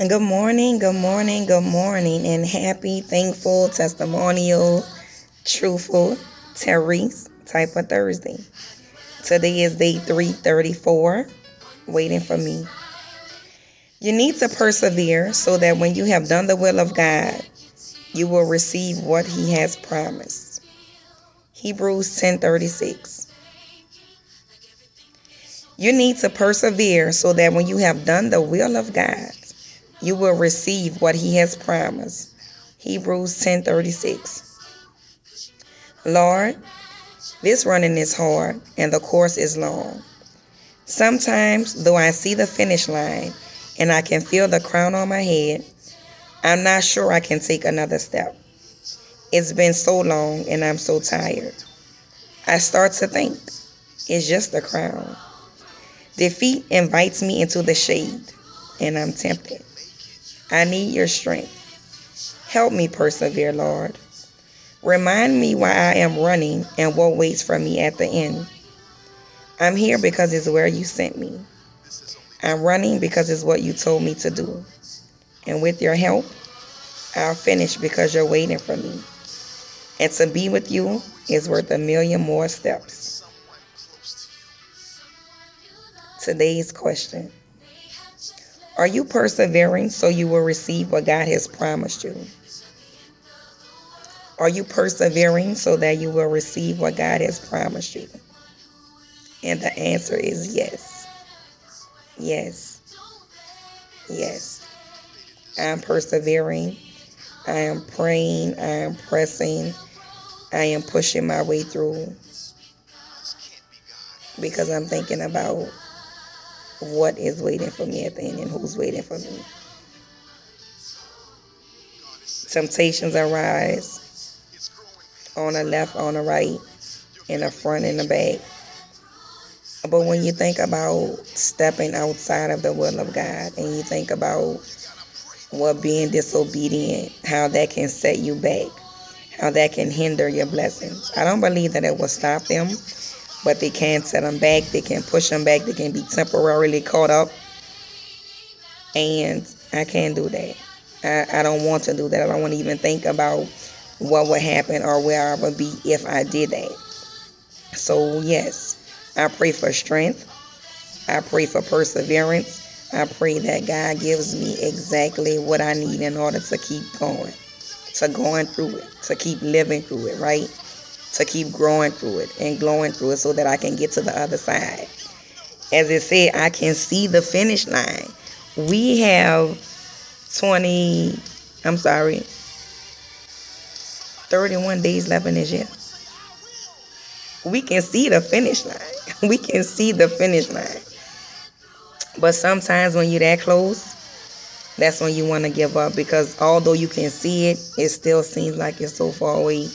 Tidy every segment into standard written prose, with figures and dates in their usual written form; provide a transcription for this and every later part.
Good morning, good morning, and happy, thankful, testimonial, truthful, Therese type of Thursday. Today is day 334, waiting for me. You need to persevere so that when you have done the will of God, you will receive what He has promised. Hebrews 10:36. You need to persevere so that when you have done the will of God, you will receive what He has promised. Hebrews 10:36. Lord, this running is hard and the course is long. Sometimes, though I see the finish line and I can feel the crown on my head, I'm not sure I can take another step. It's been so long and I'm so tired. I start to think, it's just the crown. Defeat invites me into the shade and I'm tempted. I need your strength. Help me persevere, Lord. Remind me why I am running and what waits for me at the end. I'm here because it's where you sent me. I'm running because it's what you told me to do. And with your help, I'll finish because you're waiting for me. And to be with you is worth a million more steps. Today's question: are you persevering so you will receive what God has promised you? Are you persevering so that you will receive what God has promised you? And the answer is yes. Yes. Yes. I'm persevering. I am praying. I am pressing. I am pushing my way through because I'm thinking about what is waiting for me at the end and who's waiting for me. Temptations arise on the left, on the right, in the front, in the back. But when you think about stepping outside of the will of God and you think about what being disobedient, how that can set you back, how that can hinder your blessings. I don't believe that it will stop them, but they can set them back. They can push them back. They can be temporarily caught up. And I can't do that. I don't want to do that. I don't want to even think about what would happen or where I would be if I did that. So, yes, I pray for strength. I pray for perseverance. I pray that God gives me exactly what I need in order to keep going through it, to keep living through it, right? To keep growing through it and glowing through it so that I can get to the other side. As it said, I can see the finish line. We have 31 days left in this year. We can see the finish line. We can see the finish line. But sometimes when you're that close, that's when you want to give up, because although you can see it, it still seems like it's so far away.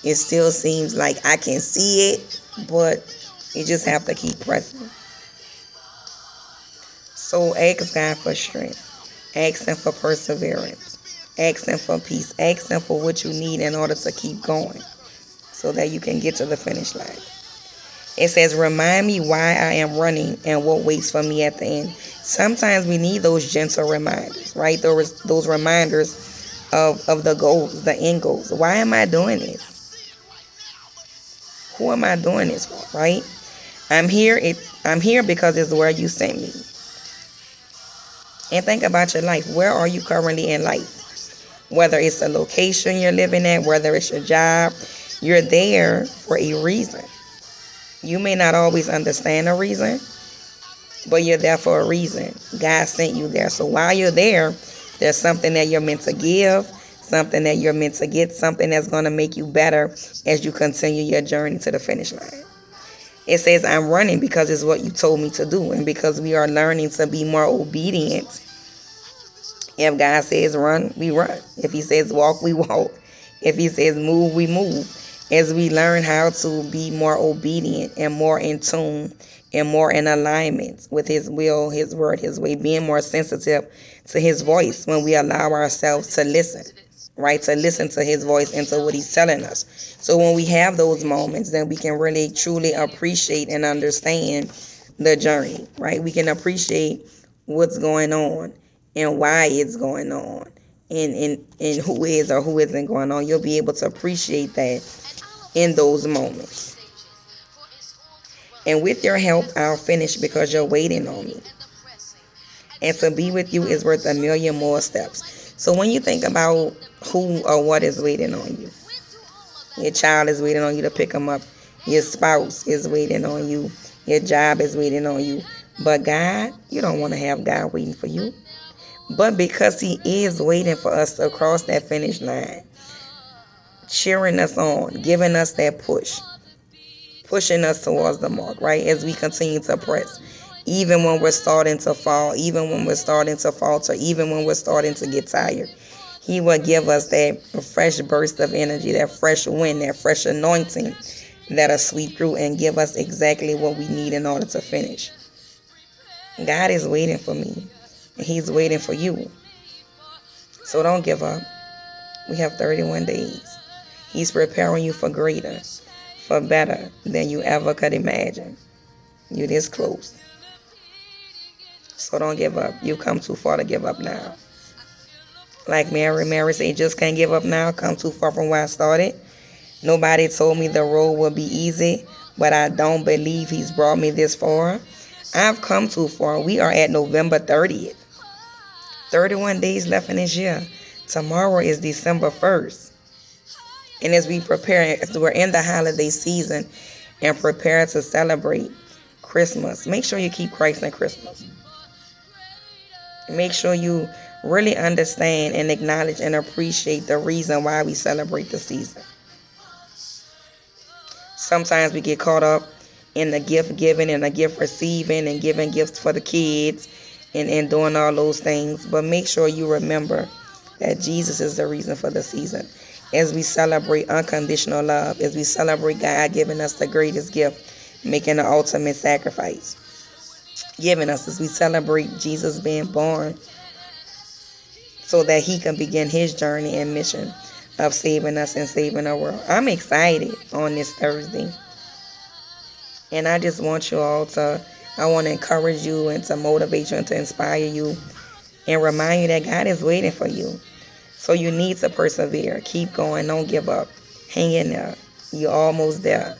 It still seems like I can see it, but you just have to keep pressing. So ask God for strength. Ask Him for perseverance. Ask Him for peace. Ask Him for what you need in order to keep going so that you can get to the finish line. It says, remind me why I am running and what waits for me at the end. Sometimes we need those gentle reminders, right? Those reminders of the goals, the end goals. Why am I doing this? Who am I doing this for, right? I'm here because it's where you sent me. And think about your life. Where are you currently in life? Whether it's the location you're living at, whether it's your job, you're there for a reason. You may not always understand the reason, but you're there for a reason. God sent you there. So while you're there, there's something that you're meant to give, something that you're meant to get, something that's going to make you better as you continue your journey to the finish line. It says, I'm running because it's what you told me to do, and because we are learning to be more obedient. If God says run, we run. If He says walk, we walk. If He says move, we move. As we learn how to be more obedient and more in tune and more in alignment with His will, His word, His way, being more sensitive to His voice when we allow ourselves to listen, right? To listen to His voice and to what He's telling us. So when we have those moments, then we can really truly appreciate and understand the journey, right? We can appreciate what's going on and why it's going on, and who is or who isn't going on. You'll be able to appreciate that in those moments. And with your help, I'll finish because you're waiting on me. And to be with you is worth a million more steps. So when you think about who or what is waiting on you, your child is waiting on you to pick them up. Your spouse is waiting on you. Your job is waiting on you. But God, you don't want to have God waiting for you. But because he is waiting for us to cross that finish line, cheering us on, giving us that push, pushing us towards the mark, right? As we continue to press. Even when we're starting to fall, even when we're starting to falter, even when we're starting to get tired, he will give us that fresh burst of energy, that fresh wind, that fresh anointing that'll sweep through and give us exactly what we need in order to finish. God is waiting for me, and he's waiting for you. So don't give up. We have 31 days. He's preparing you for greater, for better than you ever could imagine. You're this close. So don't give up. You've come too far to give up now. Like Mary said, just can't give up now. Come too far from where I started. Nobody told me the road would be easy, but I don't believe he's brought me this far. I've come too far. We are at November 30th. 31 days left in this year. Tomorrow is December 1st. And as we prepare, as we're in the holiday season and prepare to celebrate Christmas, make sure you keep Christ in Christmas. Make sure you really understand and acknowledge and appreciate the reason why we celebrate the season. Sometimes we get caught up in the gift giving and the gift receiving and giving gifts for the kids and doing all those things. But make sure you remember that Jesus is the reason for the season. As we celebrate unconditional love, as we celebrate God giving us the greatest gift, making the ultimate sacrifice, giving us, as we celebrate Jesus being born so that he can begin his journey and mission of saving us and saving the world. I'm excited on this Thursday. And I just want you all to, I want to encourage you and to motivate you and to inspire you and remind you that God is waiting for you. So you need to persevere. Keep going. Don't give up. Hang in there. You're almost there.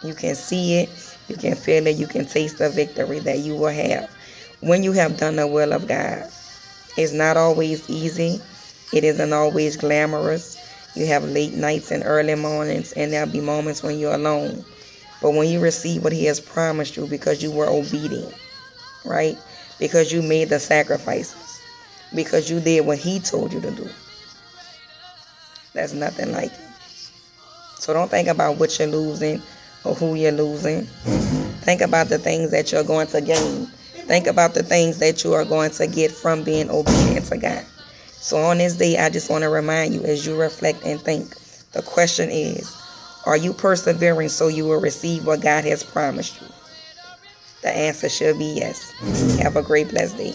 You can see it. You can feel it. You can taste the victory that you will have when you have done the will of God. It's not always easy. It isn't always glamorous. You have late nights and early mornings, and there'll be moments when you're alone. But when you receive what he has promised you because you were obedient, right? Because you made the sacrifices, because you did what he told you to do, there's nothing like it. So don't think about what you're losing or who you're losing. Think about the things that you're going to gain. Think about the things that you are going to get from being obedient to God. So on this day, I just want to remind you, as you reflect and think, the question is, are you persevering so you will receive what God has promised you? The answer should be yes. Have a great, blessed day.